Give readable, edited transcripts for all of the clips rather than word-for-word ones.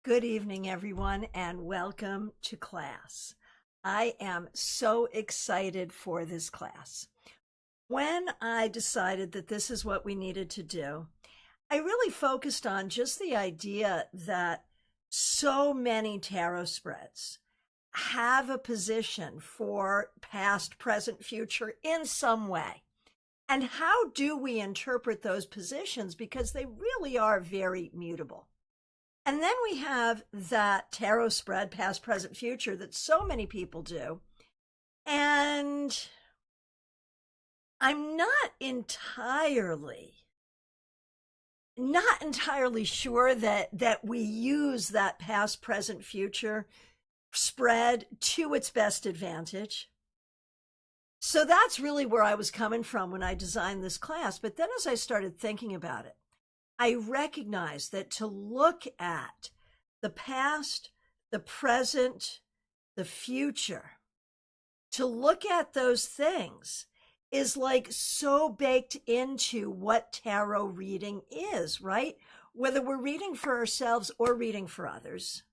Good evening, everyone, and welcome to class. I am so excited for this class. When I decided that this is what we needed to do, I really focused on just the idea that so many tarot spreads have a position for past, present, future in some way. And how do we interpret those positions? Because they really are very mutable. And then we have that tarot spread, past, present, future, that so many people do. And I'm not entirely sure that we use that past, present, future spread to its best advantage. So that's really where I was coming from when I designed this class. But then as I started thinking about it, I recognize that to look at the past, the present, the future, to look at those things is like so baked into what tarot reading is, right? Whether we're reading for ourselves or reading for others,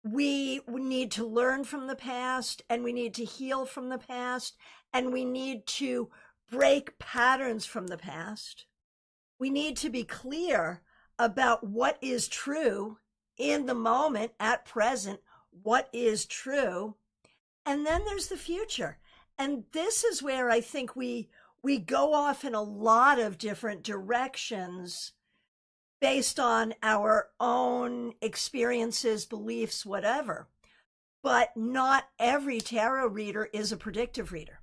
we need to learn from the past, and we need to heal from the past, and we need to break patterns from the past. We need to be clear about what is true in the moment, at present, what is true. And then there's the future. And this is where I think we go off in a lot of different directions based on our own experiences, beliefs, whatever. But not every tarot reader is a predictive reader.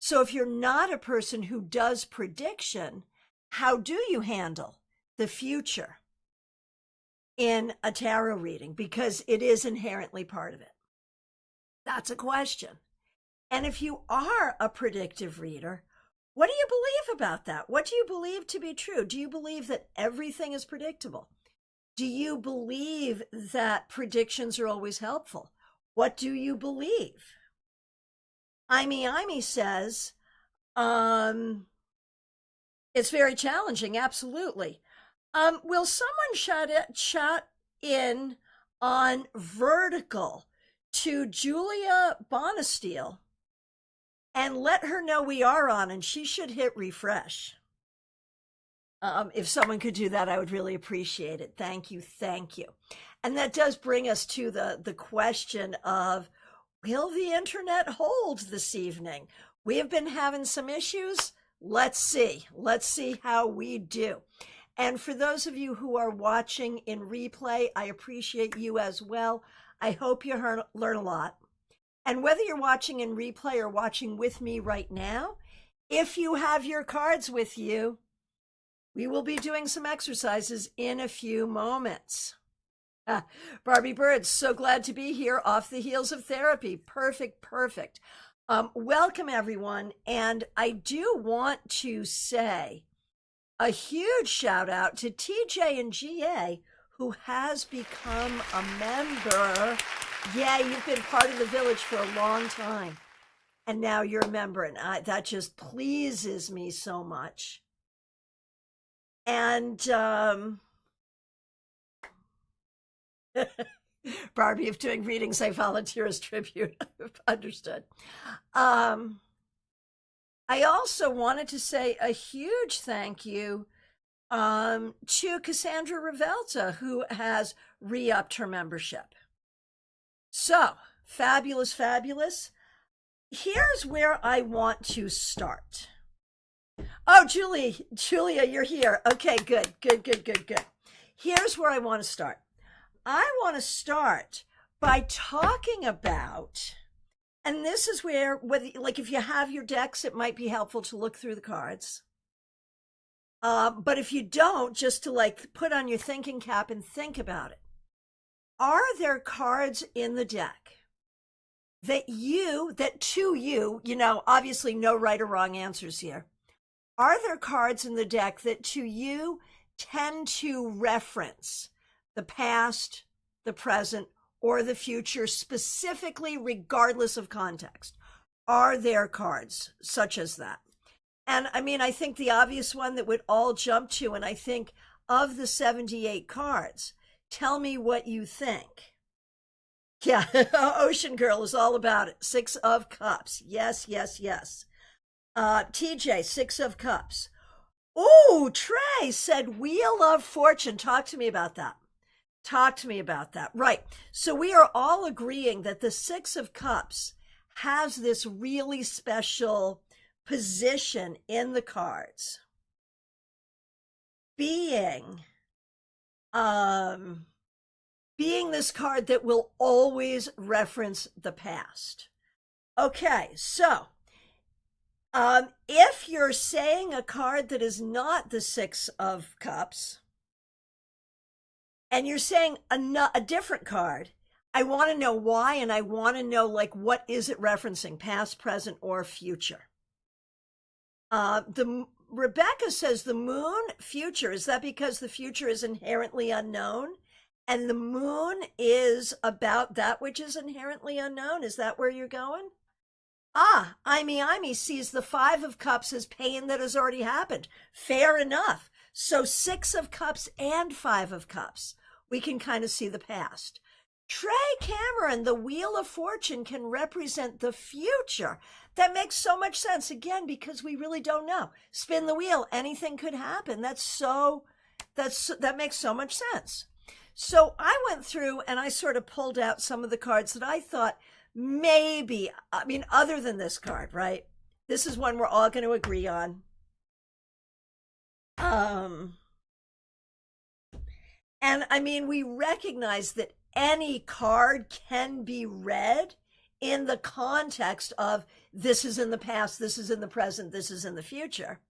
So if you're not a person who does prediction, how do you handle the future in a tarot reading? Because it is inherently part of it. That's a question. And if you are a predictive reader, what do you believe about that? What do you believe to be true? Do you believe that everything is predictable? Do you believe that predictions are always helpful? What do you believe? Imy says, it's very challenging, absolutely. Will someone chat in on Vertical to Julia Bonesteel and let her know we are on, and she should hit refresh. If someone could do that, I would really appreciate it. Thank you, thank you. And that does bring us to the question of, will the internet hold this evening? We have been having some issues. Let's see how we do. And for those of you who are watching in replay, I appreciate you as well. I hope you learn a lot. And whether you're watching in replay or watching with me right now, if you have your cards with you, we will be doing some exercises in a few moments. Barbie Bird, so glad to be here off the heels of therapy. Perfect. Welcome, everyone. And I do want to say a huge shout out to TJ and GA, who has become a member. Yeah, you've been part of the village for a long time, and now you're a member, and that just pleases me so much. And Barbie, if doing readings, I volunteer as tribute. Understood. I also wanted to say a huge thank you to Cassandra Revelta, who has re-upped her membership. So, fabulous. Here's where I want to start. Oh, Julia, you're here. Okay, good. Here's where I want to start. I want to start by talking about, and this is where, if you have your decks, it might be helpful to look through the cards. But if you don't, just to put on your thinking cap and think about it. Are there cards in the deck that to you, obviously no right or wrong answers here. Are there cards in the deck that to you tend to reference the past, the present, or the future specifically, regardless of context? Are there cards such as that? And I mean, I think the obvious one that would all jump to, and I think of the 78 cards, Tell me what you think. Yeah, Ocean Girl is all about it. Six of Cups. Yes, yes, yes. TJ, Six of Cups. Ooh, Trey said Wheel of Fortune. Talk to me about that. Talk to me about that. Right. So we are all agreeing that the Six of Cups has this really special position in the cards. Being um being this card that will always reference the past. Okay, so if you're saying a card that is not the Six of Cups, and you're saying a different card, I want to know why, and I want to know, like, what is it referencing, past, present, or future? The Rebecca says the moon future. Is that because the future is inherently unknown? And the moon is about that which is inherently unknown? Is that where you're going? Ah, Imee sees the Five of Cups as pain that has already happened. Fair enough. So Six of Cups and Five of Cups. We can kind of see the past. Trey Cameron, the Wheel of Fortune can represent the future. That makes so much sense. Again, because we really don't know. Spin the wheel, anything could happen. That makes so much sense. So I went through and I sort of pulled out some of the cards that I thought maybe, I mean, other than this card, right? This is one we're all going to agree on. And I mean, we recognize that any card can be read in the context of this is in the past, this is in the present, this is in the future.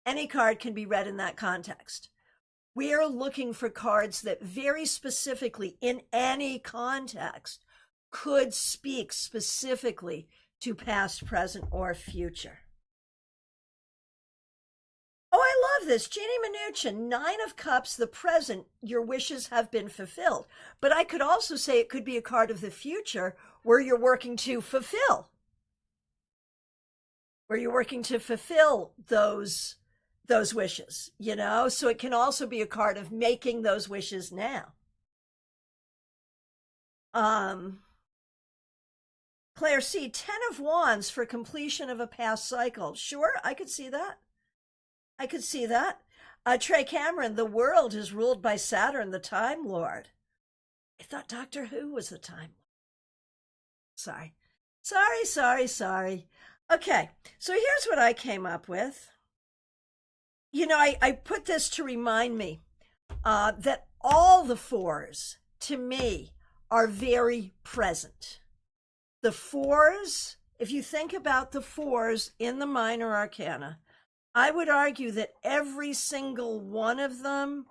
Any card can be read in that context. We are looking for cards that very specifically, in any context, could speak specifically to past, present, or future. Oh, I love this. Jeannie Mnuchin, Nine of Cups, the present, your wishes have been fulfilled. But I could also say it could be a card of the future where you're working to fulfill. Where you're working to fulfill those wishes, you know? So it can also be a card of making those wishes now. Claire C, 10 of Wands for completion of a past cycle. Sure, I could see that. I could see that. Trey Cameron, the world is ruled by Saturn, the Time Lord. I thought Doctor Who was the Time Lord. Sorry. Okay, so here's what I came up with. You know, I put this to remind me that all the fours, to me, are very present. The fours, if you think about the fours in the minor arcana, I would argue that every single one of them,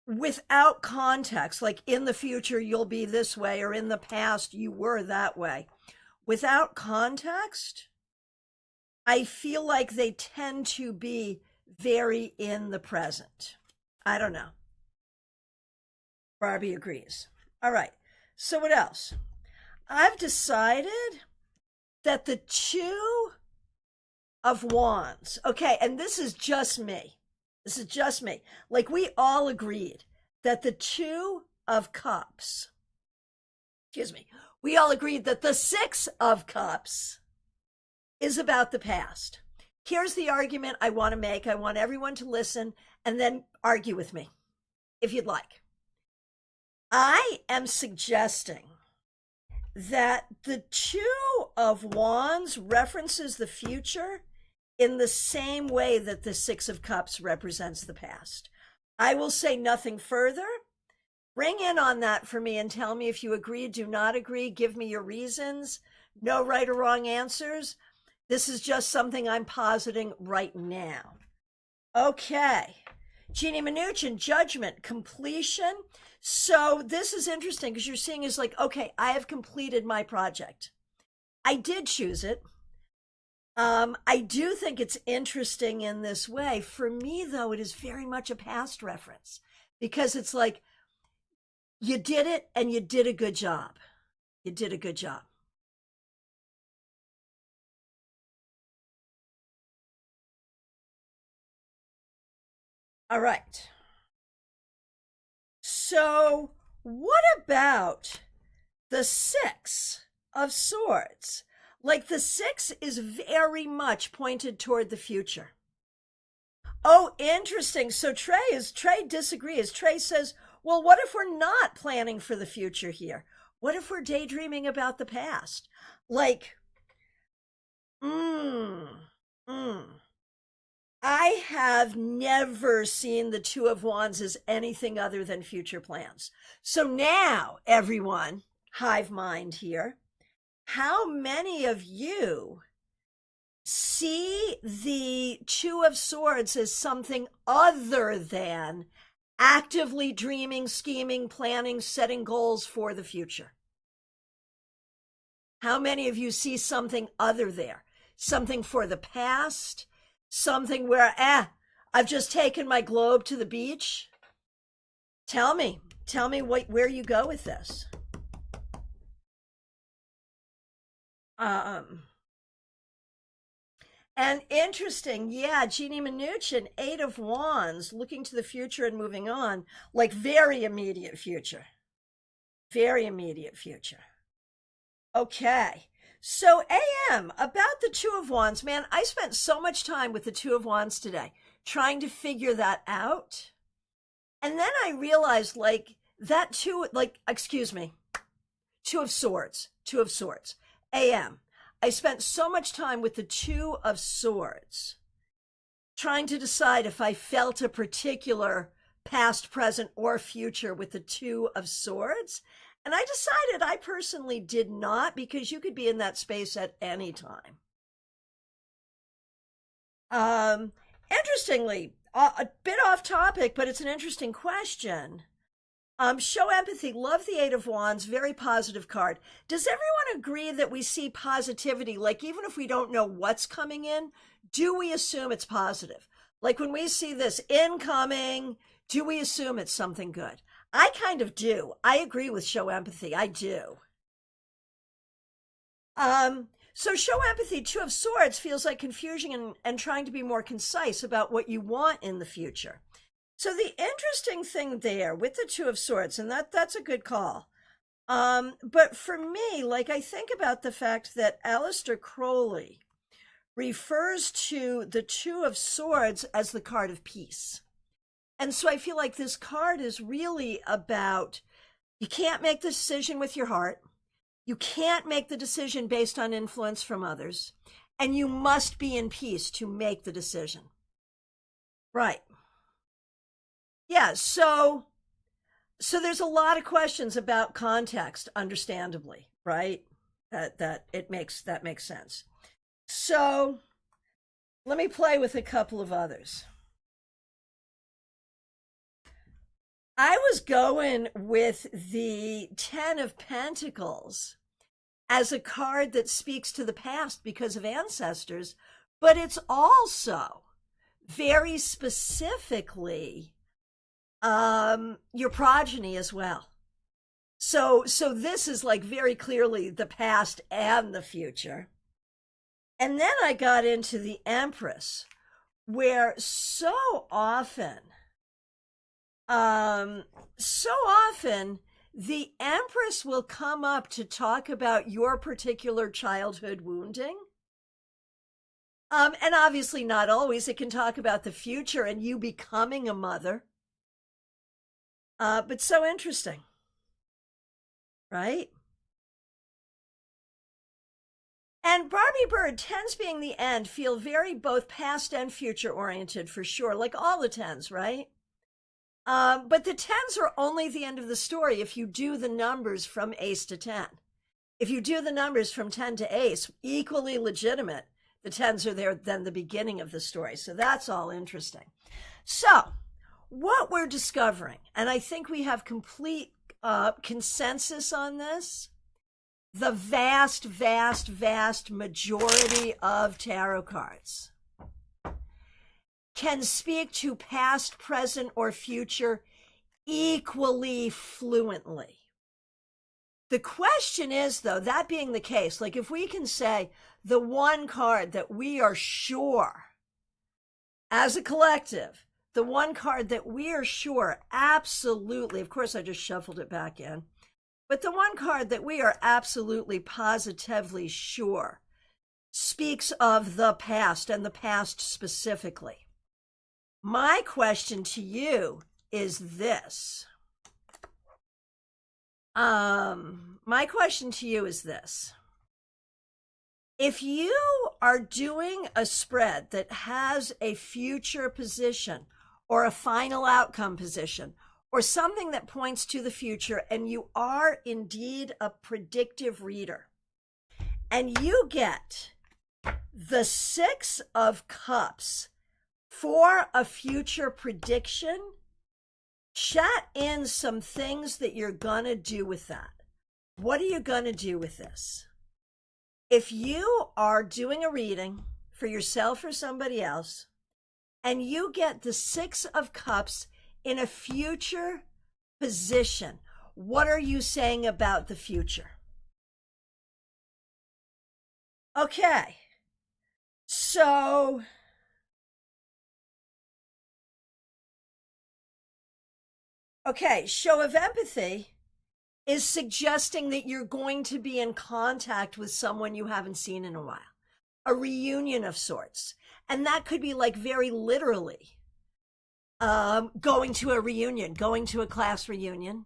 without context, like in the future you'll be this way, or in the past you were that way, without context, I feel like they tend to be very in the present. I don't know. Barbie agrees. All right. So what else? I've decided that the Two of Wands. Okay, and this is just me. Like, we all agreed that the Two of Cups, we all agreed that the Six of Cups is about the past. Here's the argument I want to make. I want everyone to listen and then argue with me, if you'd like. I am suggesting that the Two of Wands references the future in the same way that the Six of Cups represents the past. I will say nothing further. Ring in on that for me and tell me if you agree, do not agree. Give me your reasons. No right or wrong answers. This is just something I'm positing right now. Okay. Jeannie Mnuchin, judgment, completion. So this is interesting because you're seeing is like, okay, I have completed my project. I did choose it. I do think it's interesting in this way. For me, though, it is very much a past reference because it's like, you did it and you did a good job. You did a good job. All right. So, what about the Six of Swords? Like the six is very much pointed toward the future. Oh, interesting. So Trey disagrees. Trey says, well, what if we're not planning for the future here? What if we're daydreaming about the past? Like, mm, mm. I have never seen the Two of Wands as anything other than future plans. So now, everyone, hive mind here, how many of you see the Two of Swords as something other than actively dreaming, scheming, planning, setting goals for the future? How many of you see something other there? Something for the past? Something where, I've just taken my globe to the beach? Tell me where you go with this. And interesting, yeah, Jeannie Mnuchin, Eight of Wands, looking to the future and moving on, like very immediate future. Very immediate future. Okay, so AM, about the Two of Wands, man, I spent so much time with the Two of Wands today, trying to figure that out. And then I realized, like, that Two of Swords, AM. I spent so much time with the Two of Swords, trying to decide if I felt a particular past, present, or future with the Two of Swords. And I decided I personally did not, because you could be in that space at any time. Interestingly, a bit off topic, but it's an interesting question. Show empathy, love the Eight of Wands, very positive card. Does everyone agree that we see positivity, like even if we don't know what's coming in, do we assume it's positive? Like when we see this incoming, do we assume it's something good? I kind of do. I agree with show empathy. I do. So show empathy, Two of Swords feels like confusion and trying to be more concise about what you want in the future. So the interesting thing there with the Two of Swords, and that's a good call. But for me, like I think about the fact that Aleister Crowley refers to the Two of Swords as the card of peace. And so I feel like this card is really about, you can't make the decision with your heart. You can't make the decision based on influence from others. And you must be in peace to make the decision. Right. Yeah, so there's a lot of questions about context, understandably, right? That makes sense. So let me play with a couple of others. I was going with the Ten of Pentacles as a card that speaks to the past because of ancestors, but it's also very specifically your progeny as well. So this is like very clearly the past and the future. And then I got into the Empress, where so often the Empress will come up to talk about your particular childhood wounding. And obviously not always. It can talk about the future and you becoming a mother. But so interesting, right? And Barbie Bird, tens being the end, feel very both past and future oriented for sure, like all the tens, right? But the tens are only the end of the story if you do the numbers from ace to 10. If you do the numbers from 10 to ace, equally legitimate, the tens are there then the beginning of the story. So that's all interesting. So what we're discovering, and I think we have complete consensus on this, the vast majority of tarot cards can speak to past, present, or future equally fluently. The question is, though, that being the case, like if we can say the one card that we are sure as a collective the one card that we are sure, absolutely, of course I just shuffled it back in, but the one card that we are absolutely positively sure speaks of the past, and the past specifically. My question to you is this. My question to you is this. If you are doing a spread that has a future position or a final outcome position or something that points to the future, and you are indeed a predictive reader, and you get the 6 of Cups for a future prediction, chat in some things that you're gonna do with that. What are you gonna do with this? If you are doing a reading for yourself or somebody else, and you get the 6 of Cups in a future position, what are you saying about the future? Okay, so show of empathy is suggesting that you're going to be in contact with someone you haven't seen in a while, a reunion of sorts. And that could be like very literally going to a reunion, going to a class reunion,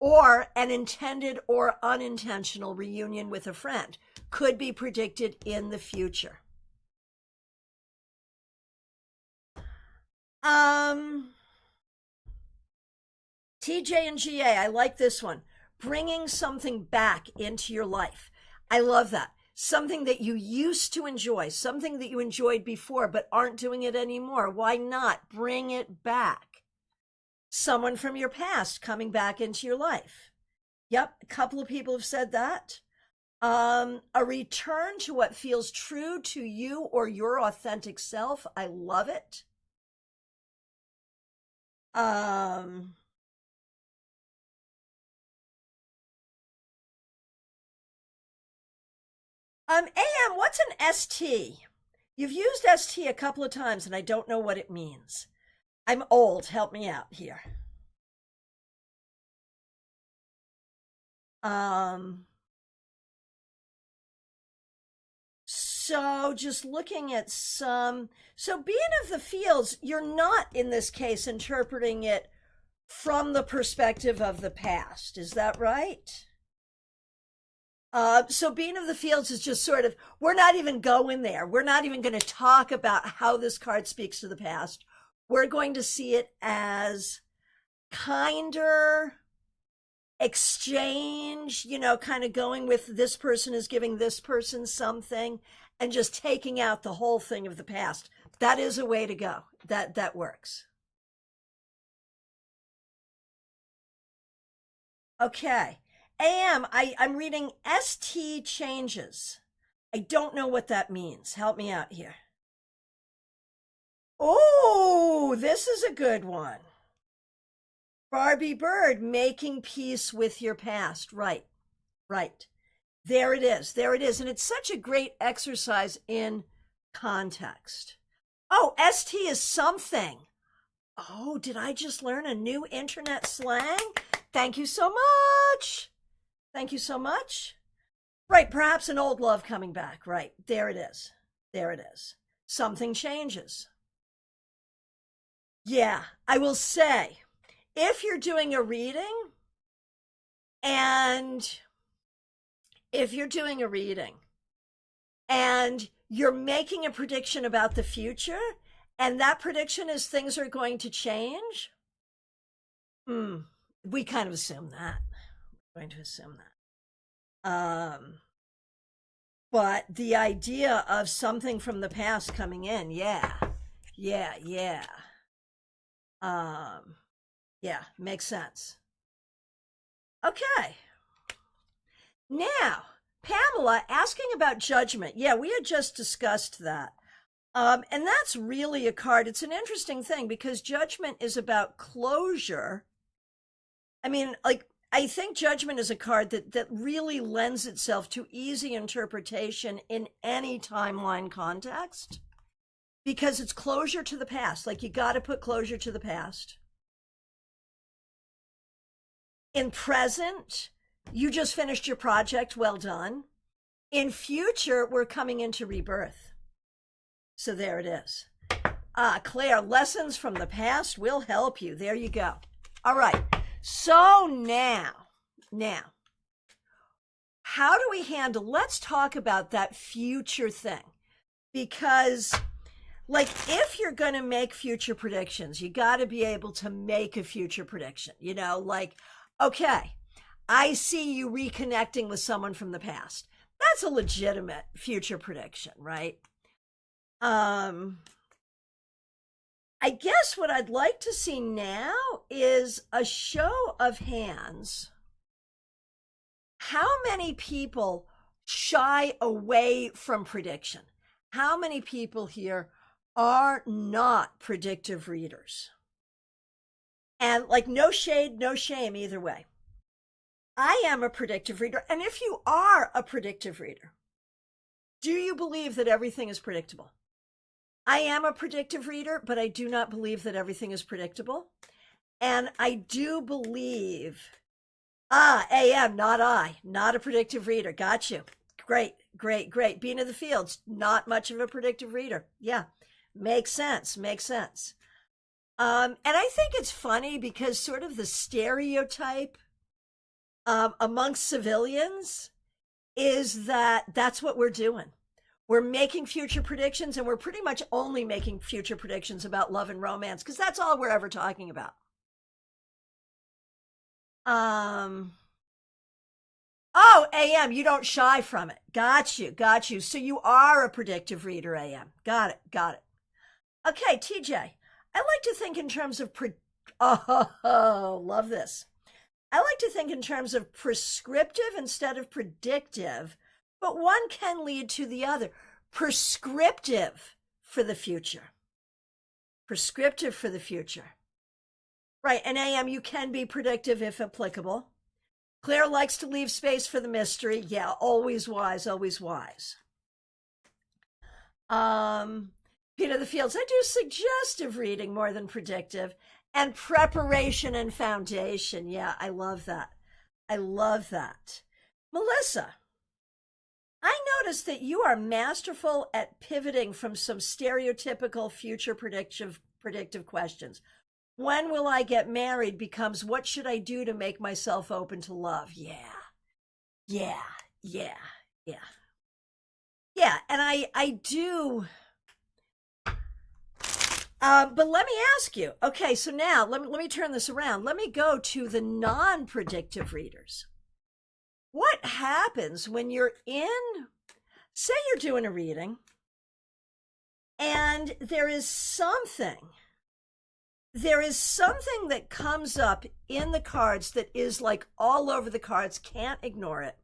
or an intended or unintentional reunion with a friend could be predicted in the future. TJ and GA, I like this one. Bringing something back into your life. I love that. Something that you used to enjoy, something that you enjoyed before but aren't doing it anymore. Why not bring it back? Someone from your past coming back into your life. Yep, a couple of people have said that. A return to what feels true to you or your authentic self. I love it. AM, what's an ST? You've used ST a couple of times and I don't know what it means. I'm old, help me out here. So just looking at so being of the fields, you're not in this case interpreting it from the perspective of the past. Is that right? So being of the fields is just sort of, we're not even going there. We're not even going to talk about how this card speaks to the past. We're going to see it as kinder exchange, kind of going with this person is giving this person something and just taking out the whole thing of the past. That is a way to go. That works. Okay. AM, I'm reading ST changes. I don't know what that means. Help me out here. Oh, this is a good one. Barbie Bird, making peace with your past. Right. There it is. And it's such a great exercise in context. Oh, ST is something. Oh, did I just learn a new internet slang? Thank you so much. Right, perhaps an old love coming back. Right, there it is. Something changes. Yeah, I will say, if you're doing a reading and you're making a prediction about the future, and that prediction is things are going to change, we kind of assume that. We're going to assume that. But the idea of something from the past coming in, yeah, makes sense. Okay. Now, Pamela asking about judgment. Yeah, we had just discussed that. And that's really a card. It's an interesting thing because judgment is about closure. I mean, I think judgment is a card that really lends itself to easy interpretation in any timeline context, because it's closure to the past. Like, you got to put closure to the past. In present, you just finished your project. Well done. In future, we're coming into rebirth. So there it is. Claire, lessons from the past will help you. There you go. All right. So now, how do we handle, let's talk about that future thing. Because, like, if you're going to make future predictions, you got to be able to make a future prediction. You know, like, okay, I see you reconnecting with someone from the past. That's a legitimate future prediction, right? I guess what I'd like to see now is a show of hands. How many people shy away from prediction? How many people here are not predictive readers? And, like, no shade, no shame either way. I am a predictive reader. And if you are a predictive reader, do you believe that everything is predictable? I am a predictive reader, but I do not believe that everything is predictable. And I do believe, AM, not I, not a predictive reader. Got you. Great. Being in the fields, not much of a predictive reader. Yeah, makes sense. And I think it's funny because sort of the stereotype amongst civilians is that that's what we're doing. We're making future predictions, and we're pretty much only making future predictions about love and romance because that's all we're ever talking about. Oh, AM, you don't shy from it. Got you. So you are a predictive reader, AM. Got it. Okay, TJ, I like to think in terms of love this. I like to think in terms of prescriptive instead of predictive, but one can lead to the other. Prescriptive for the future. Right, and AM, you can be predictive if applicable. Claire likes to leave space for the mystery. Yeah, always wise. Peter the Fields, I do suggestive reading more than predictive. And preparation and foundation. Yeah, I love that. Melissa, I noticed that you are masterful at pivoting from some stereotypical future predictive questions. When will I get married becomes, what should I do to make myself open to love? Yeah. And I do. But let me ask you, okay, so now let me turn this around. Let me go to the non-predictive readers. What happens when you're say you're doing a reading and there is something that comes up in the cards that is like all over the cards, can't ignore it.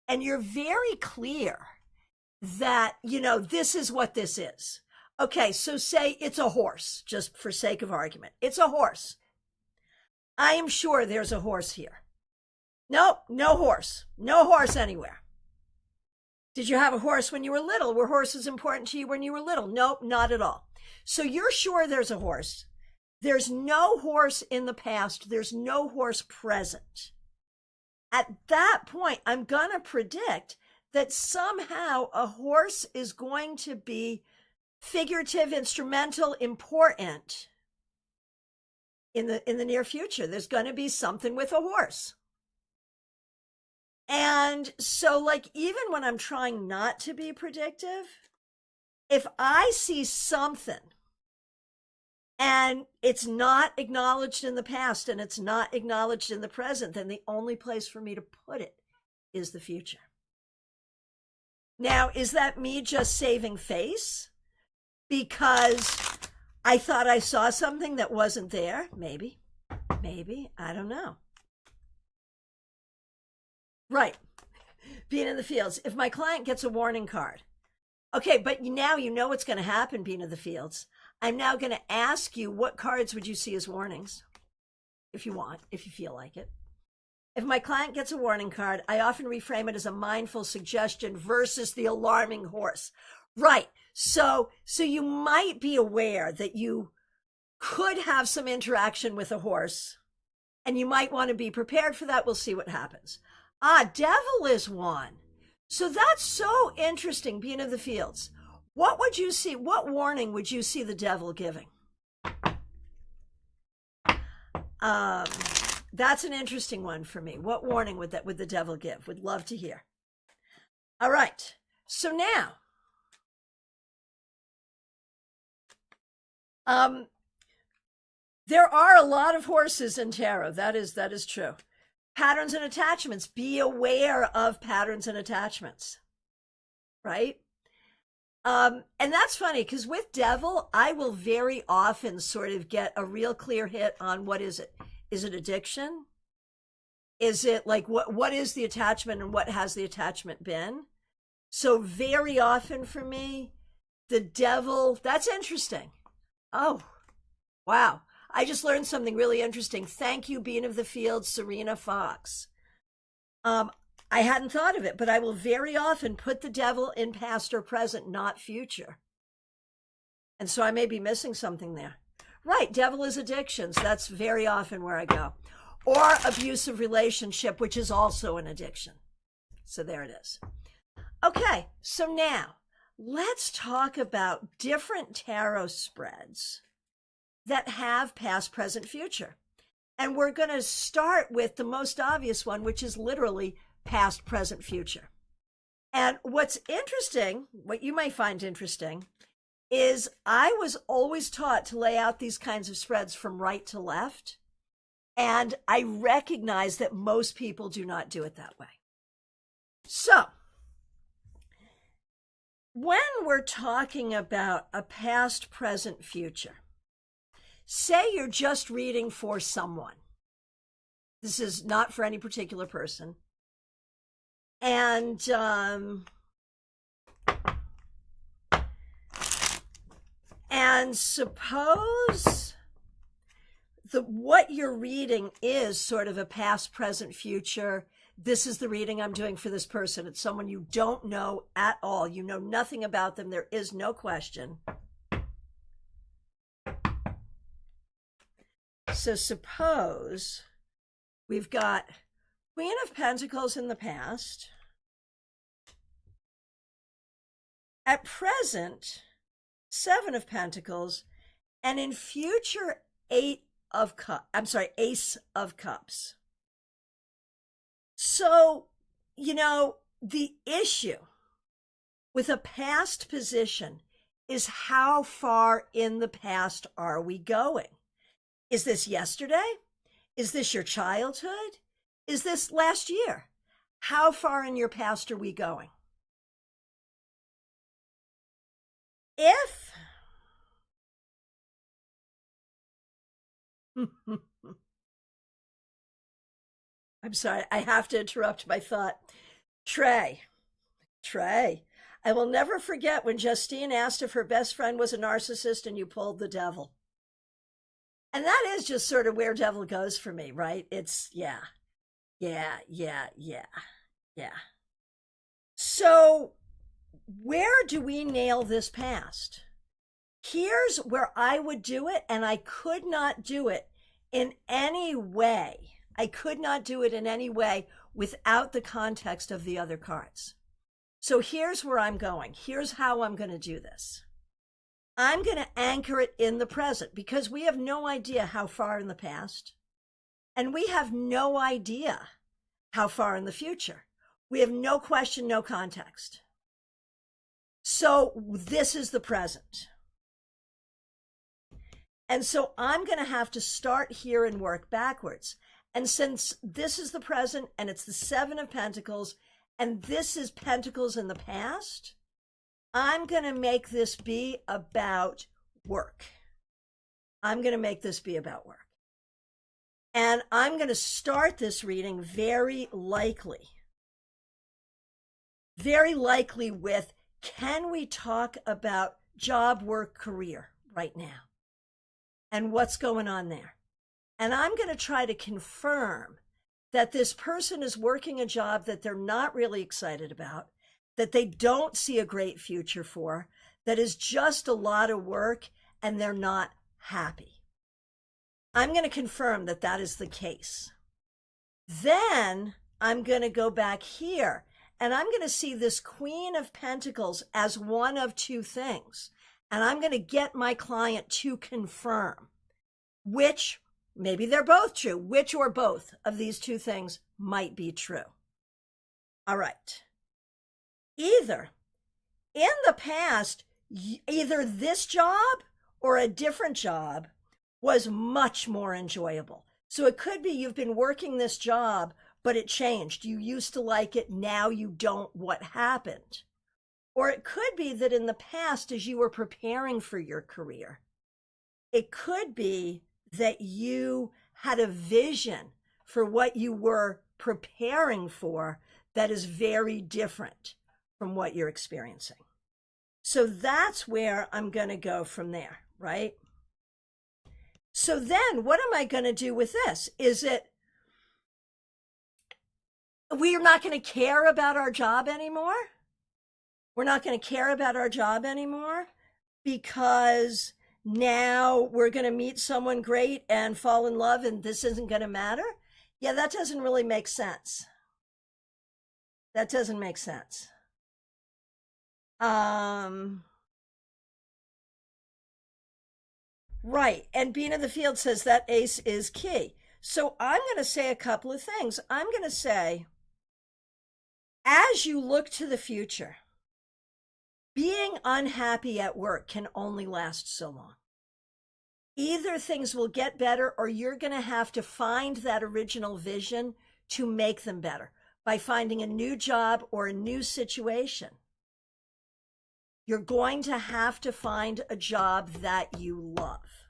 And you're very clear that, this is what this is. Okay, so say it's a horse, just for sake of argument. It's a horse. I am sure there's a horse here. Nope, no horse. No horse anywhere. Did you have a horse when you were little? Were horses important to you when you were little? Nope, not at all. So you're sure there's a horse. There's no horse in the past. There's no horse present. At that point, I'm going to predict that somehow a horse is going to be figurative, instrumental, important in the near future. There's going to be something with a horse. And so, like, even when I'm trying not to be predictive, if I see something and it's not acknowledged in the past and it's not acknowledged in the present, then the only place for me to put it is the future. Now, is that me just saving face because I thought I saw something that wasn't there? Maybe, I don't know. Right. Being in the fields. If my client gets a warning card, okay, but now you know what's going to happen, being in the fields. I'm now going to ask you, what cards would you see as warnings? If you want, if you feel like it. If my client gets a warning card, I often reframe it as a mindful suggestion versus the alarming horse. Right. So you might be aware that you could have some interaction with a horse, and you might want to be prepared for that. We'll see what happens. Devil is one. So that's so interesting, being of the fields. What would you see? What warning would you see the devil giving? That's an interesting one for me. What warning would the devil give? Would love to hear. All right. So now, there are a lot of horses in tarot. That is true. Patterns and attachments. Be aware of patterns and attachments. Right? And that's funny because with devil, I will very often sort of get a real clear hit on what is it? Is it addiction? Is it like what is the attachment and what has the attachment been? So very often for me, the devil, that's interesting. Oh, wow. I just learned something really interesting. Thank you, Bean of the Field, Serena Fox. I hadn't thought of it, but I will very often put the devil in past or present, not future. And so I may be missing something there. Right, devil is addictions. That's very often where I go. Or abusive relationship, which is also an addiction. So there it is. Okay, so now let's talk about different tarot spreads that have past, present, future. And we're going to start with the most obvious one, which is literally past, present, future. And what's interesting, what you might find interesting, is I was always taught to lay out these kinds of spreads from right to left. And I recognize that most people do not do it that way. So, when we're talking about a past, present, future, say you're just reading for someone. This is not for any particular person. And suppose what you're reading is sort of a past, present, future. This is the reading I'm doing for this person. It's someone you don't know at all. You know nothing about them. There is no question. So suppose we've got Queen of Pentacles in the past. At present, Seven of Pentacles, and in future, Ace of Cups. So, the issue with a past position is how far in the past are we going? Is this yesterday? Is this your childhood? Is this last year? How far in your past are we going? If I'm sorry, I have to interrupt my thought. Trey, I will never forget when Justine asked if her best friend was a narcissist and you pulled the devil. And that is just sort of where devil goes for me, right? It's yeah. So where do we nail this past? Here's where I would do it, and I could not do it in any way. I could not do it in any way without the context of the other cards. So here's where I'm going. Here's how I'm going to do this. I'm going to anchor it in the present because we have no idea how far in the past, and we have no idea how far in the future. We have no question, no context. So this is the present. And so I'm going to have to start here and work backwards. And since this is the present and it's the Seven of Pentacles, and this is Pentacles in the past, I'm going to make this be about work. I'm going to make this be about work. And I'm going to start this reading very likely with, can we talk about job, work, career right now? And what's going on there? And I'm going to try to confirm that this person is working a job that they're not really excited about, that they don't see a great future for, that is just a lot of work and they're not happy. I'm going to confirm that that is the case. Then I'm going to go back here and I'm going to see this Queen of Pentacles as one of two things. And I'm going to get my client to confirm which, maybe they're both true, which or both of these two things might be true. All right. Either in the past, either this job or a different job was much more enjoyable. So it could be you've been working this job, but it changed. You used to like it, now you don't. What happened? Or it could be that in the past, as you were preparing for your career, it could be that you had a vision for what you were preparing for that is very different from what you're experiencing. So that's where I'm going to go from there, right? So then what am I going to do with this? Is it we're not going to care about our job anymore? We're not going to care about our job anymore because now we're going to meet someone great and fall in love and this isn't going to matter? Yeah, that doesn't really make sense. That doesn't make sense. Right. And Bean of the Field says that ace is key. So I'm going to say a couple of things. I'm going to say, as you look to the future, being unhappy at work can only last so long. Either things will get better or you're going to have to find that original vision to make them better by finding a new job or a new situation. You're going to have to find a job that you love.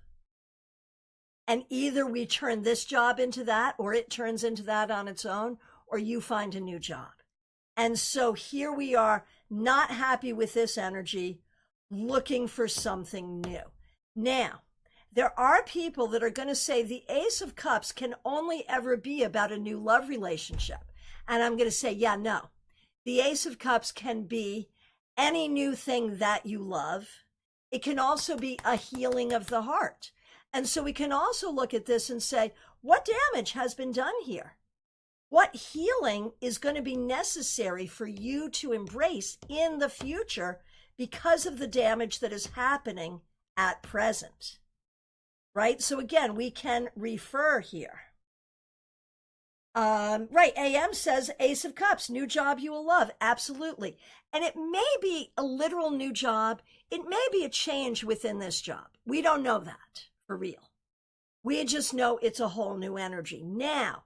And either we turn this job into that, or it turns into that on its own, or you find a new job. And so here we are, not happy with this energy, looking for something new. Now, there are people that are going to say the Ace of Cups can only ever be about a new love relationship. And I'm going to say, yeah, no. The Ace of Cups can be any new thing that you love. It can also be a healing of the heart. And so we can also look at this and say, what damage has been done here? What healing is going to be necessary for you to embrace in the future because of the damage that is happening at present? Right? So again, we can refer here. Right. AM says Ace of Cups, new job you will love. Absolutely. And it may be a literal new job. It may be a change within this job. We don't know that for real. We just know it's a whole new energy. Now,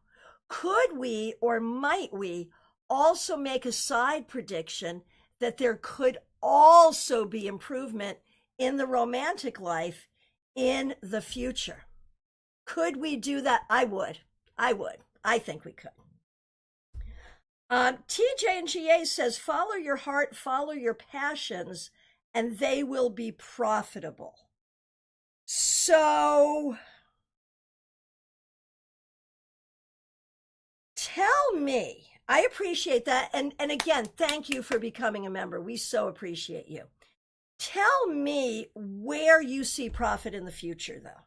could we or might we also make a side prediction that there could also be improvement in the romantic life in the future? Could we do that? I would. I think we could. TJ and GA says, follow your heart, follow your passions, and they will be profitable. So tell me, I appreciate that. And again, thank you for becoming a member. We so appreciate you. Tell me where you see profit in the future, though.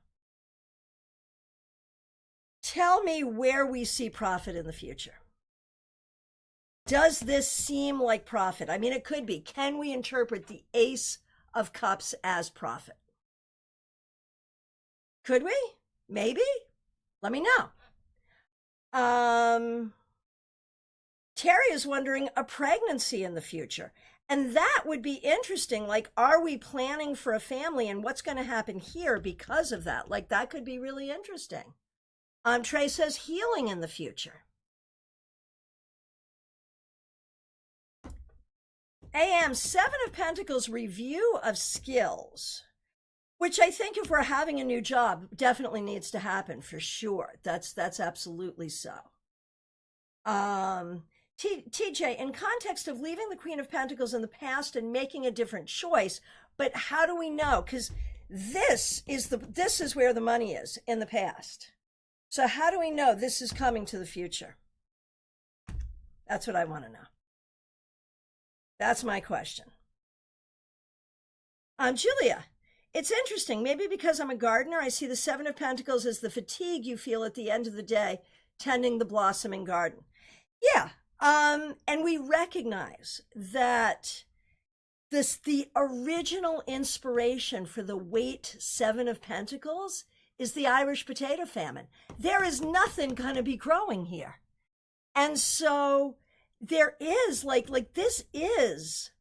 Tell me where we see profit in the future. Does this seem like profit? I mean, it could be. Can we interpret the Ace of Cups as profit? Could we? Maybe? Let me know. Terry is wondering a pregnancy in the future. And that would be interesting. Like, are we planning for a family and what's going to happen here because of that? Like, that could be really interesting. Trey says healing in the future. AM, Seven of Pentacles, review of skills, which I think if we're having a new job, definitely needs to happen for sure. That's absolutely so. TJ, in context of leaving the Queen of Pentacles in the past and making a different choice, but how do we know? Because this is where the money is in the past. So how do we know this is coming to the future? That's what I want to know. That's my question. Julia, it's interesting. Maybe because I'm a gardener, I see the Seven of Pentacles as the fatigue you feel at the end of the day tending the blossoming garden. Yeah. And we recognize that the original inspiration for the weight Seven of Pentacles is the Irish potato famine. There is nothing going to be growing here. And so there is this is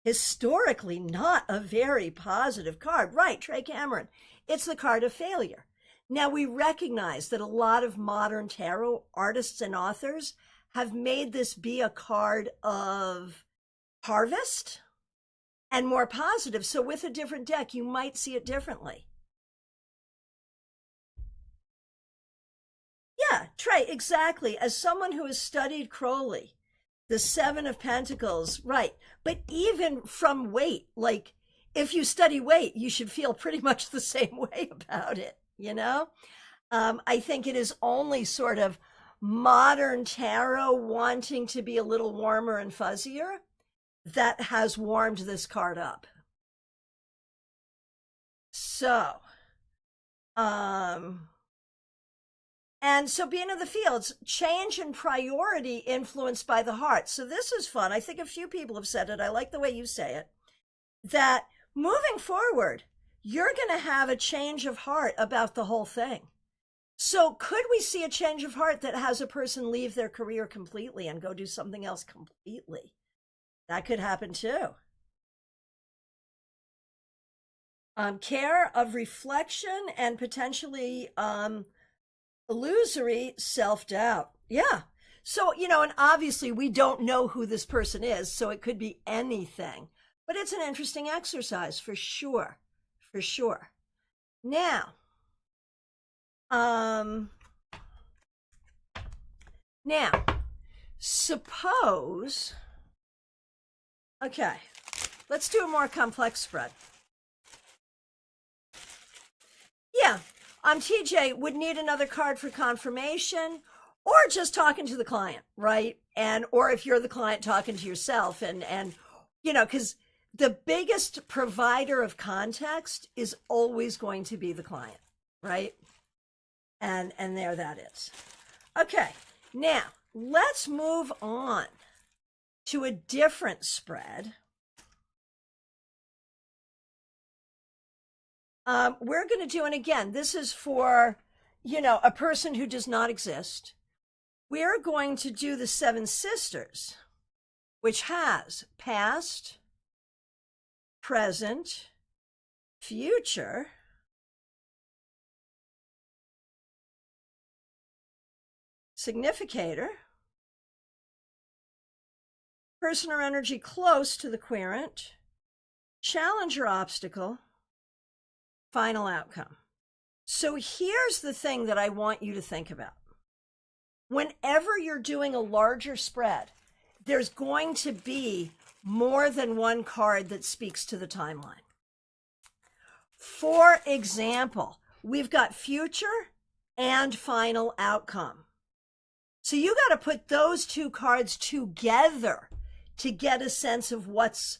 historically not a very positive card. Right, Trey Cameron. It's the card of failure. Now, we recognize that a lot of modern tarot artists and authors have made this be a card of harvest and more positive. So with a different deck, you might see it differently. Yeah, Trey, exactly. As someone who has studied Crowley, the Seven of Pentacles, right. But even from weight, like if you study weight, you should feel pretty much the same way about it, you know? I think it is only sort of modern tarot wanting to be a little warmer and fuzzier that has warmed this card up. So, and so being in the fields, change in priority influenced by the heart. So this is fun. I think a few people have said it. I like the way you say it, that moving forward, you're going to have a change of heart about the whole thing. So could we see a change of heart that has a person leave their career completely and go do something else completely? That could happen too. Care of reflection and potentially illusory self-doubt. Yeah. So, and obviously we don't know who this person is, so it could be anything. But it's an interesting exercise for sure. For sure. Now, suppose, okay, let's do a more complex spread. Yeah, TJ would need another card for confirmation or just talking to the client, right? Or if you're the client, talking to yourself and because the biggest provider of context is always going to be the client, right? And there that is. Okay, now let's move on to a different spread. We're going to do, and again, this is for, a person who does not exist. We're going to do the Seven Sisters, which has past, present, future, significator, person or energy close to the querent, challenge or obstacle, final outcome. So here's the thing that I want you to think about. Whenever you're doing a larger spread, there's going to be more than one card that speaks to the timeline. For example, we've got future and final outcome. So you got to put those two cards together to get a sense of what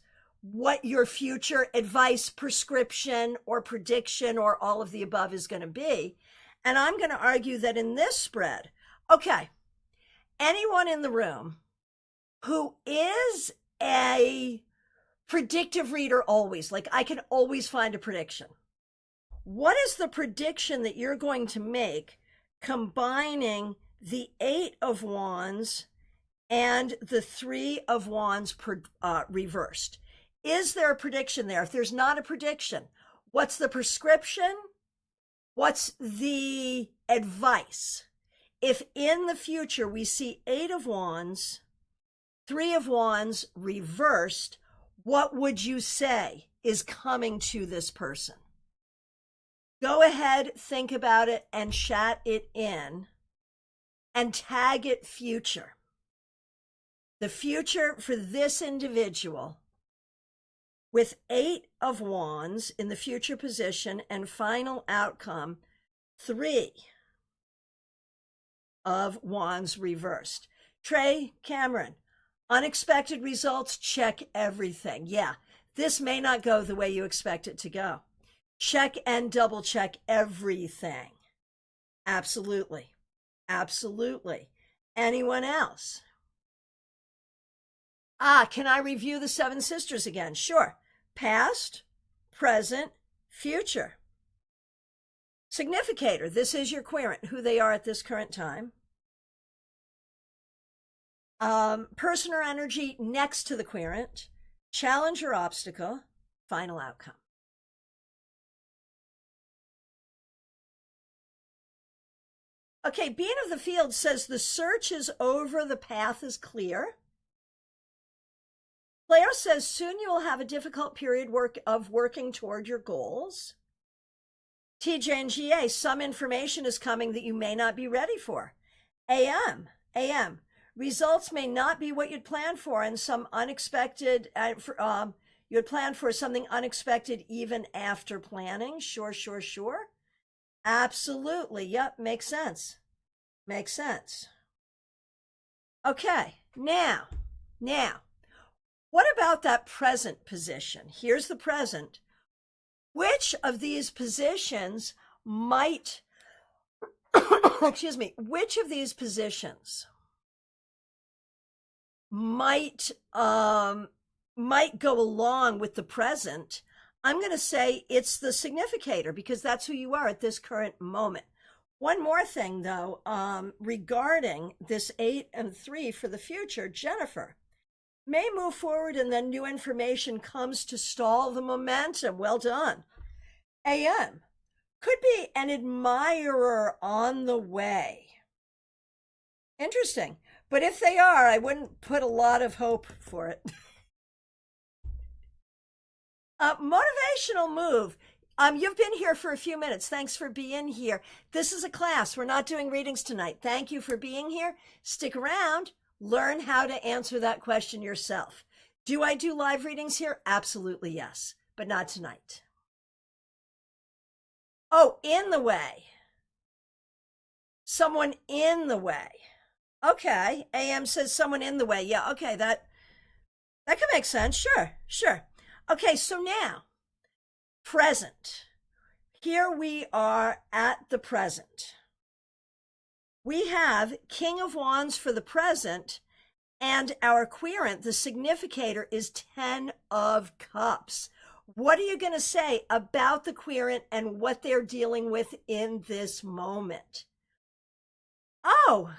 your future advice, prescription, or prediction, or all of the above is going to be. And I'm going to argue that in this spread, okay, anyone in the room who is a predictive reader always, like I can always find a prediction. What is the prediction that you're going to make combining the Eight of Wands and the Three of Wands reversed? Is there a prediction there? If there's not a prediction, what's the prescription? What's the advice? If in the future we see Eight of Wands, Three of Wands reversed, what would you say is coming to this person? Go ahead, think about it, and chat it in, and tag it future. The future for this individual with Eight of Wands in the future position and final outcome, Three of Wands reversed. Trey Cameron, unexpected results, check everything. Yeah, This may not go the way you expect it to go. Check and double check everything. Absolutely. Absolutely. Anyone else? Can I review the 7 sisters again? Sure. Past, present, future. Significator. This is your querent, who they are at this current time. Person or energy next to the querent. Challenge or obstacle. Final outcome. Okay, Being of the Field says the search is over, the path is clear. Claire says soon you will have a difficult period of working toward your goals. TJ and GA, some information is coming that you may not be ready for. AM, results may not be what you'd planned for, and some unexpected, you had planned for something unexpected even after planning. Sure. Absolutely. Yep, makes sense. Okay, now, what about that present position? Here's the present. Which of these positions might, which of these positions might go along with the present? I'm going to say it's the significator, because that's who you are at this current moment. One more thing, though, regarding this 8 and 3 for the future, Jennifer may move forward and then new information comes to stall the momentum. Well done. AM could be an admirer on the way. Interesting. But if they are, I wouldn't put a lot of hope for it. Motivational move. You've been here for a few minutes. Thanks for being here. This is a class. We're not doing readings tonight. Thank you for being here. Stick around. Learn how to answer that question yourself. Do I do live readings here? Absolutely yes, but not tonight. Oh, in the way. Someone in the way. Okay, AM says someone in the way. Yeah, okay, that could make sense. Sure. Okay, so now, present. Here we are at the present. We have King of Wands for the present, and our querent, the significator, is 10 of Cups. What are you going to say about the querent and what they're dealing with in this moment? Oh,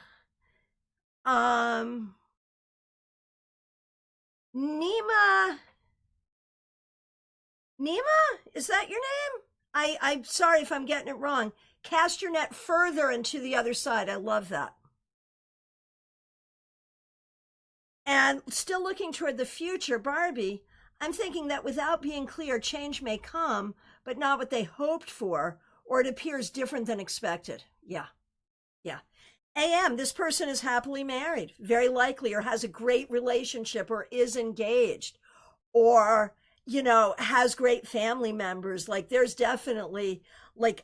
Nima, is that your name? I'm sorry if I'm getting it wrong. Cast your net further and to the other side. I love that. And still looking toward the future, Barbie, I'm thinking that without being clear, change may come, but not what they hoped for, or it appears different than expected. Yeah. AM, this person is happily married, very likely, or has a great relationship, or is engaged, or, has great family members. Like, there's definitely,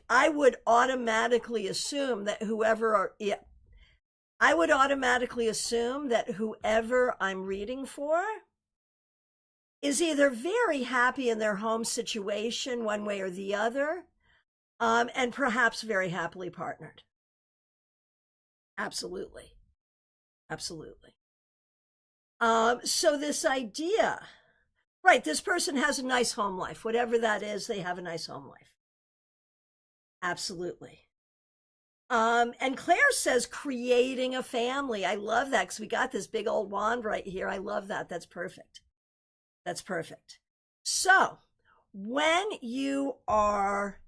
I would automatically assume that whoever I'm reading for is either very happy in their home situation one way or the other, and perhaps very happily partnered. Absolutely. So this idea, right, this person has a nice home life. Whatever that is, they have a nice home life. Absolutely. And Claire says creating a family. I love that, because we got this big old wand right here. I love that. That's perfect. So when you are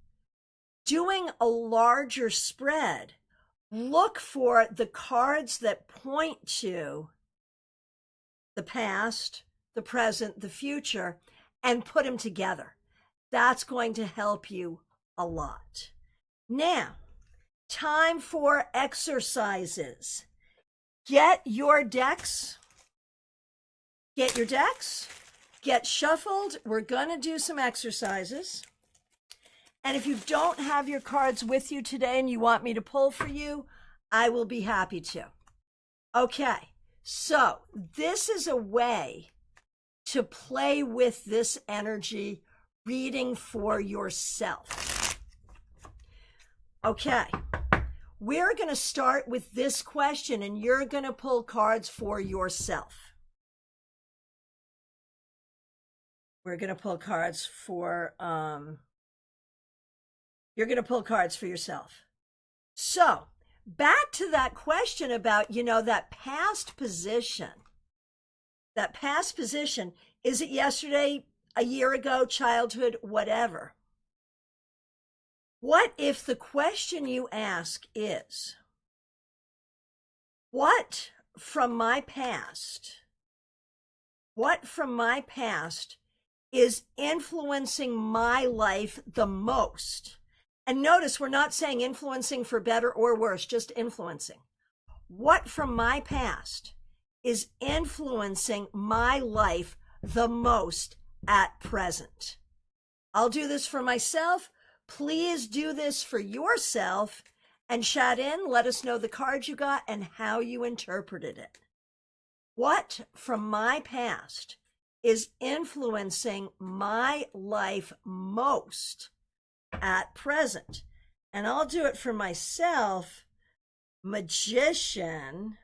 doing a larger spread, look for the cards that point to the past, the present, the future, and put them together. That's going to help you a lot. Now, time for exercises. Get your decks. Get shuffled. We're going to do some exercises. And if you don't have your cards with you today and you want me to pull for you, I will be happy to. Okay, so this is a way to play with this energy reading for yourself. Okay, we're going to start with this question, and you're going to pull cards for yourself. We're going to pull cards for, you're going to pull cards for yourself. So, back to that question about, that past position. That past position, is it yesterday, a year ago, childhood, whatever? What if the question you ask is, what from my past is influencing my life the most? And notice we're not saying influencing for better or worse, just influencing. What from my past is influencing my life the most at present? I'll do this for myself. Please do this for yourself and chat in. Let us know the card you got and how you interpreted it. What from my past is influencing my life most at present? And I'll do it for myself. Magician.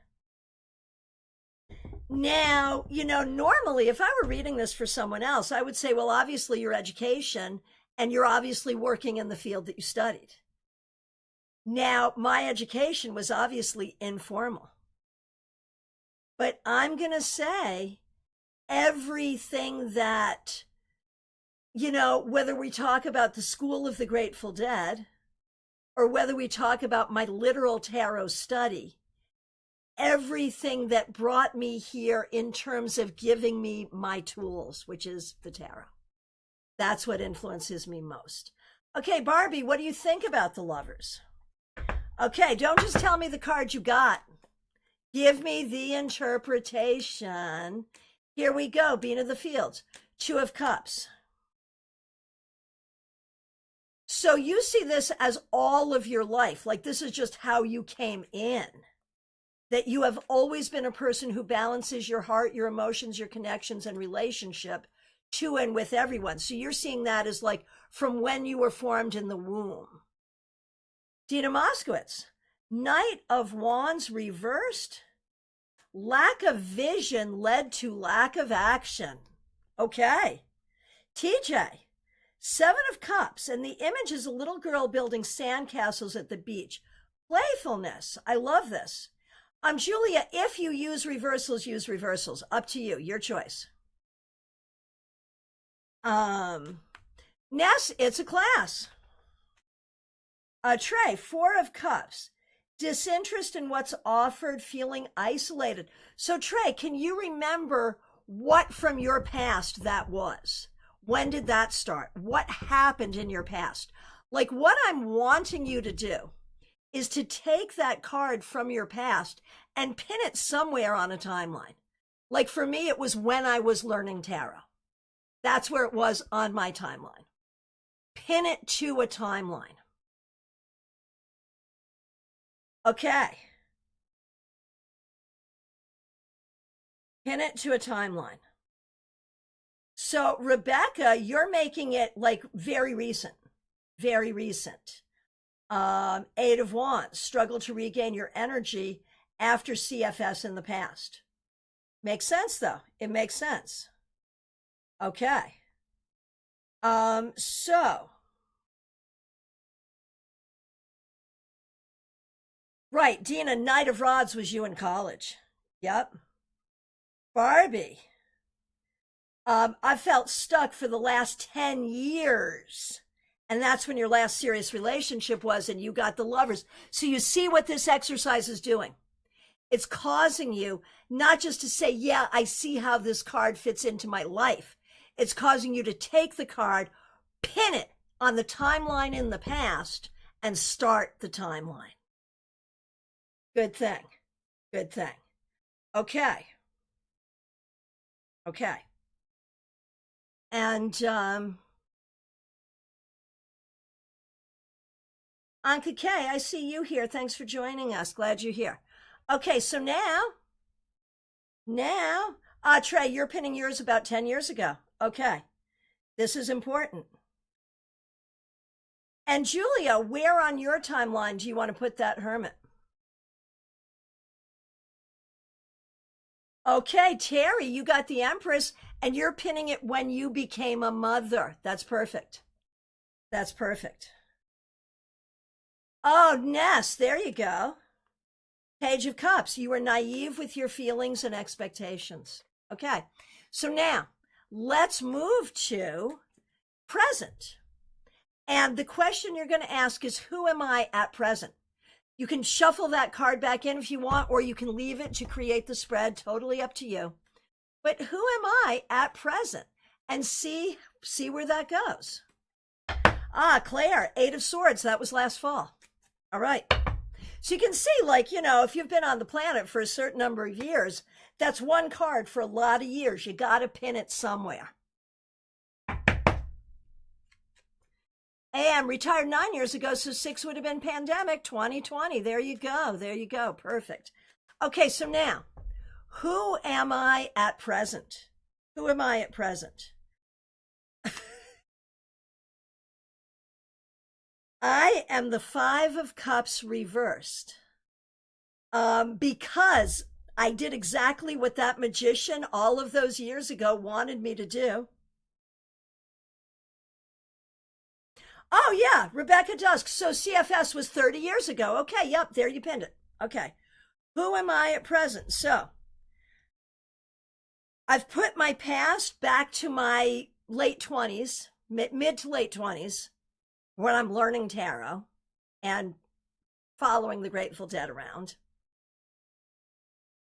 Now, normally if I were reading this for someone else, I would say, well, obviously your education, and you're obviously working in the field that you studied. Now, my education was obviously informal. But I'm going to say everything that, whether we talk about the School of the Grateful Dead, or whether we talk about my literal tarot study, everything that brought me here in terms of giving me my tools, which is the tarot. That's what influences me most. Okay, Barbie, what do you think about the Lovers? Okay, don't just tell me the card you got. Give me the interpretation. Here we go, Bean of the Fields, Two of Cups. So you see this as all of your life, like this is just how you came in. That you have always been a person who balances your heart, your emotions, your connections, and relationship to and with everyone. So you're seeing that as like from when you were formed in the womb. Dina Moskowitz, Knight of Wands reversed. Lack of vision led to lack of action. Okay. TJ, Seven of Cups, and the image is a little girl building sandcastles at the beach. Playfulness. I love this. Julia, if you use reversals, use reversals. Up to you. Your choice. Ness, it's a class. Trey, Four of Cups. Disinterest in what's offered, feeling isolated. So Trey, can you remember what from your past that was? When did that start? What happened in your past? Like what I'm wanting you to do is to take that card from your past and pin it somewhere on a timeline. Like for me, it was when I was learning tarot. That's where it was on my timeline. Pin it to a timeline. Okay. Pin it to a timeline. So Rebecca, you're making it like very recent. Very recent. Eight of Wands, struggle to regain your energy after CFS in the past. Makes sense though. It makes sense. Okay. Right, Dina, Knight of Rods was you in college. Yep. Barbie, I felt stuck for the last 10 years. And that's when your last serious relationship was, and you got the Lovers. So you see what this exercise is doing. It's causing you not just to say, yeah, I see how this card fits into my life. It's causing you to take the card, pin it on the timeline in the past, and start the timeline. Good thing. Good thing. Okay. Okay. And Anka K, I see you here. Thanks for joining us. Glad you're here. Okay, so now Trey, you're pinning yours about 10 years ago. Okay. This is important. And Julia, where on your timeline do you want to put that hermit? Okay, Terry, you got the Empress, and you're pinning it when you became a mother. That's perfect. That's perfect. Oh, Ness, there you go. Page of Cups. You were naive with your feelings and expectations. Okay, so now let's move to present. And the question you're going to ask is, who am I at present? You can shuffle that card back in if you want, or you can leave it to create the spread. Totally up to you. But who am I at present? And see where that goes. Claire, 8 of Swords. That was last fall. All right. So you can see, like, if you've been on the planet for a certain number of years, that's one card for a lot of years. You got to pin it somewhere. And retired 9 years ago, so 6 would have been pandemic, 2020. There you go. There you go. Perfect. Okay, so now, who am I at present? Who am I at present? I am the 5 of Cups reversed. Because I did exactly what that magician all of those years ago wanted me to do. Oh, yeah, Rebecca Dusk. So CFS was 30 years ago. Okay, yep, there you pinned it. Okay. Who am I at present? So I've put my past back to my late 20s, mid to late 20s, when I'm learning tarot and following the Grateful Dead around.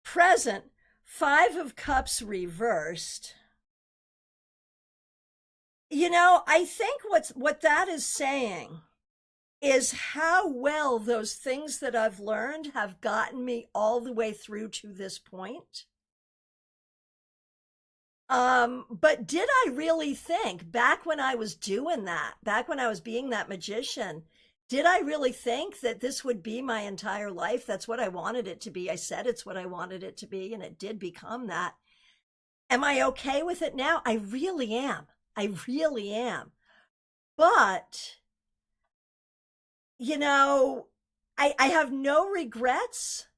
Present, 5 of Cups reversed. I think what that is saying is how well those things that I've learned have gotten me all the way through to this point. But did I really think back when I was doing that, back when I was being that magician, did I really think that this would be my entire life? That's what I wanted it to be. I said it's what I wanted it to be, and it did become that. Am I okay with it now? I really am. I really am. But, I have no regrets,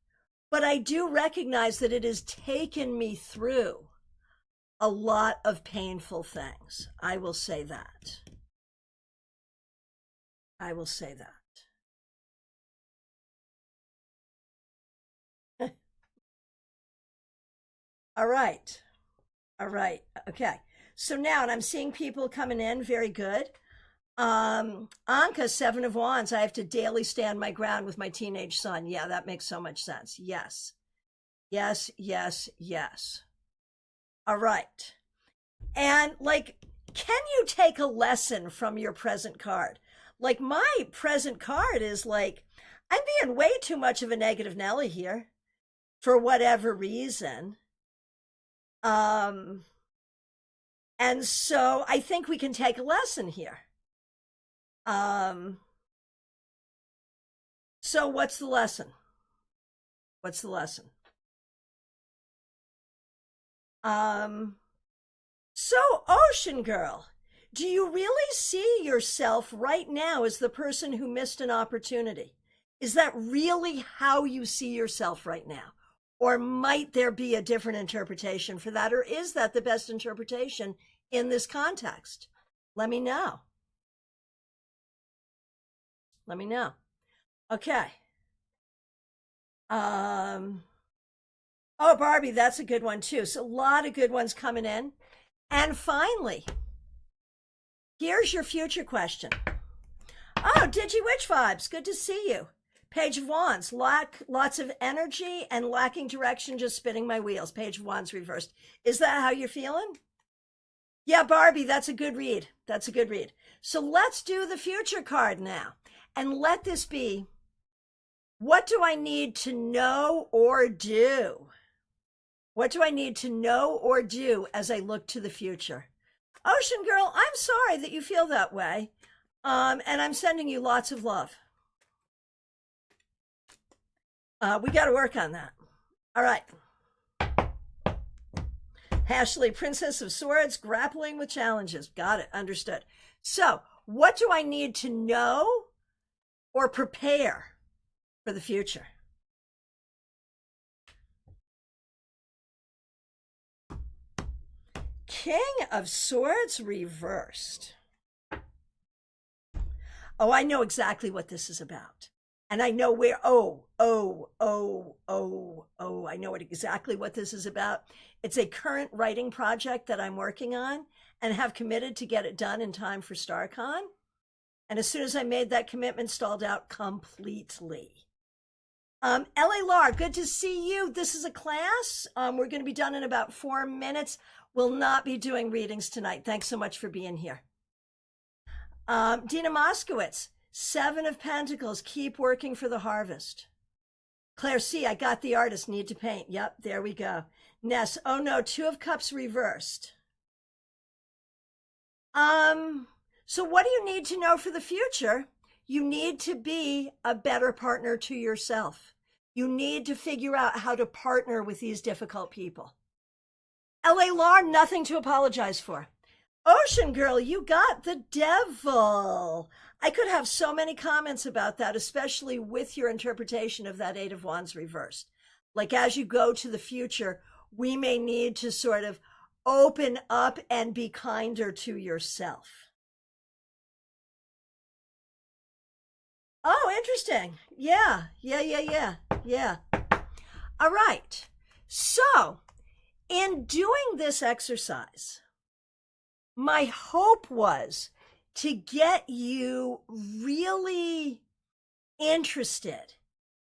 but I do recognize that it has taken me through a lot of painful things. I will say that. I will say that. All right. All right. Okay. So now, and I'm seeing people coming in, very good. Anka, 7 of Wands, I have to daily stand my ground with my teenage son. Yeah, that makes so much sense. Yes. Yes, yes, yes. All right. And can you take a lesson from your present card? My present card is I'm being way too much of a negative Nelly here for whatever reason. And so I think we can take a lesson here. So what's the lesson? What's the lesson? So Ocean Girl, do you really see yourself right now as the person who missed an opportunity? Is that really how you see yourself right now? Or might there be a different interpretation for that? Or is that the best interpretation in this context? Let me know. Let me know. Okay. Oh, Barbie, that's a good one too. So a lot of good ones coming in. And finally, here's your future question. Oh, Digi Witch Vibes, good to see you. Page of Wands, lots of energy and lacking direction, just spinning my wheels. Page of Wands reversed. Is that how you're feeling? Yeah, Barbie, that's a good read. That's a good read. So let's do the future card now. And let this be, what do I need to know or do? What do I need to know or do as I look to the future? Ocean Girl, I'm sorry that you feel that way. And I'm sending you lots of love. We got to work on that. All right. Ashley, Princess of Swords, grappling with challenges. Got it. Understood. So, what do I need to know or prepare for the future? King of Swords reversed. Oh, I know exactly what this is about. And I know where, I know exactly what this is about. It's a current writing project that I'm working on and have committed to get it done in time for StaarCon. And as soon as I made that commitment, stalled out completely. LA Lar, good to see you. This is a class. We're going to be done in about 4 minutes. We'll not be doing readings tonight. Thanks so much for being here. Dina Moskowitz, 7 of Pentacles, keep working for the harvest. Claire C, I got the artist, need to paint. Yep, there we go. Ness, oh no, 2 of Cups reversed. So what do you need to know for the future? You need to be a better partner to yourself. You need to figure out how to partner with these difficult people. LA Lar, nothing to apologize for. Ocean Girl, you got the devil. I could have so many comments about that, especially with your interpretation of that 8 of Wands reversed. Like as you go to the future, we may need to sort of open up and be kinder to yourself. Oh, interesting. Yeah. All right. So, in doing this exercise, my hope was to get you really interested,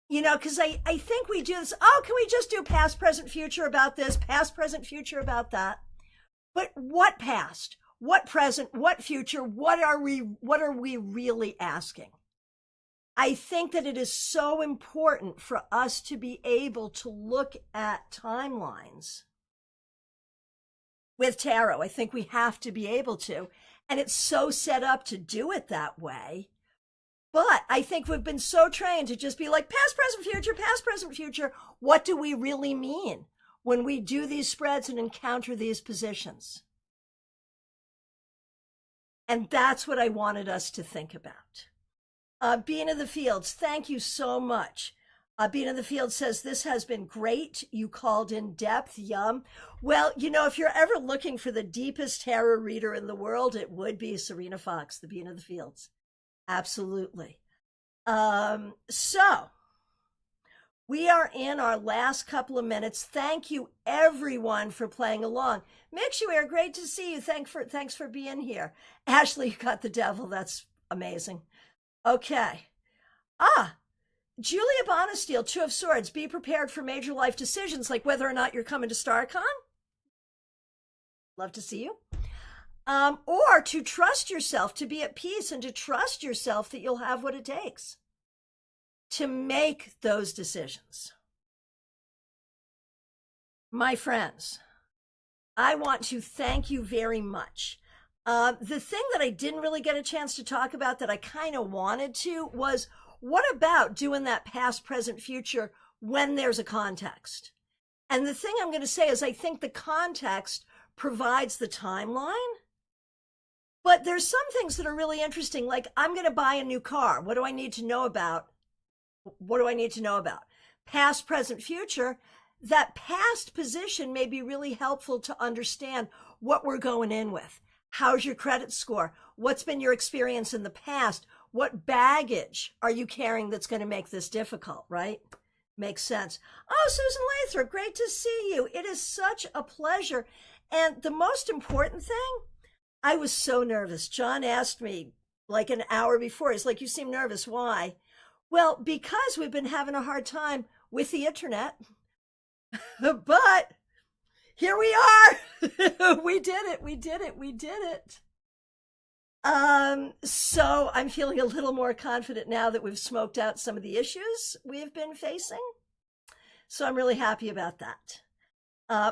because I think we do this. Oh, can we just do past, present, future about this, past, present, future about that? But what past, what present, what future, what are we really asking? I think that it is so important for us to be able to look at timelines with tarot. I think we have to be able to, and it's so set up to do it that way. But I think we've been so trained to just be like past, present, future, past, present, future. What do we really mean when we do these spreads and encounter these positions? And that's what I wanted us to think about. Bean of the Fields, thank you so much. Bean of the Field says, this has been great. You called in depth. Yum. Well, if you're ever looking for the deepest tarot reader in the world, it would be Serena Fox, the Bean of the Fields. Absolutely. So we are in our last couple of minutes. Thank you everyone for playing along. Mixuair, great to see you. Thanks for being here. Ashley, you got the devil. That's amazing. Okay. Julia Bonesteel, 2 of Swords, be prepared for major life decisions like whether or not you're coming to StaarCon. Love to see you. Or to trust yourself, to be at peace and to trust yourself that you'll have what it takes to make those decisions. My friends, I want to thank you very much. The thing that I didn't really get a chance to talk about that I kind of wanted to was, what about doing that past, present, future when there's a context? And the thing I'm going to say is I think the context provides the timeline, but there's some things that are really interesting. Like, I'm going to buy a new car. What do I need to know about? Past, present, future. That past position may be really helpful to understand what we're going in with. How's your credit score? What's been your experience in the past? What baggage are you carrying that's going to make this difficult, right? Makes sense. Oh, Susan Lathrop, great to see you. It is such a pleasure. And the most important thing, I was so nervous. John asked me like an hour before, he's like, you seem nervous. Why? Well, because we've been having a hard time with the internet. But here we are. We did it. So I'm feeling a little more confident now that we've smoked out some of the issues we've been facing. So I'm really happy about that.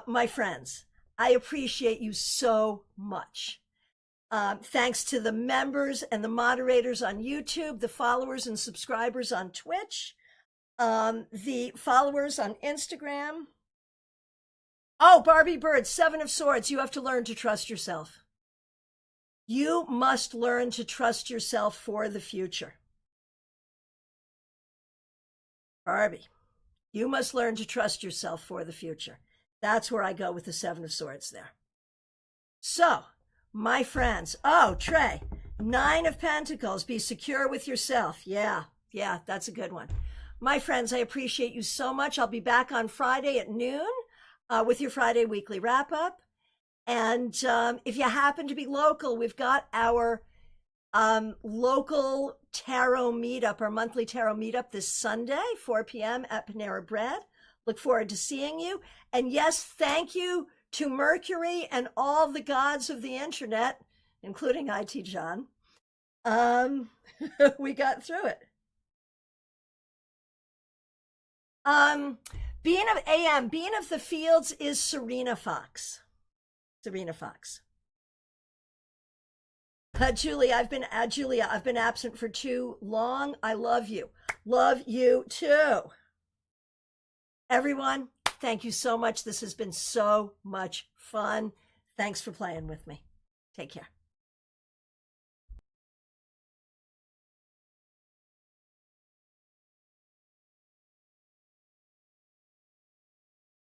My friends, I appreciate you so much. Thanks to the members and the moderators on YouTube, the followers and subscribers on Twitch, the followers on Instagram, Oh, Barbie Bird, Seven of Swords. You have to learn to trust yourself. You must learn to trust yourself for the future. Barbie, you must learn to trust yourself for the future. That's where I go with the Seven of Swords there. So, my friends, oh, Trey, Nine of Pentacles, be secure with yourself. Yeah, that's a good one. My friends, I appreciate you so much. I'll be back on Friday at noon with your Friday weekly wrap up. And if you happen to be local, we've got our local tarot meetup, our monthly tarot meetup this Sunday, 4 p.m. at Panera Bread. Look forward to seeing you. And yes, thank you to Mercury and all the gods of the internet, including IT John. We got through it. Being of the Fields is Serena Fox. Julia, I've been absent for too long. I love you. Love you too. Everyone, thank you so much. This has been so much fun. Thanks for playing with me. Take care.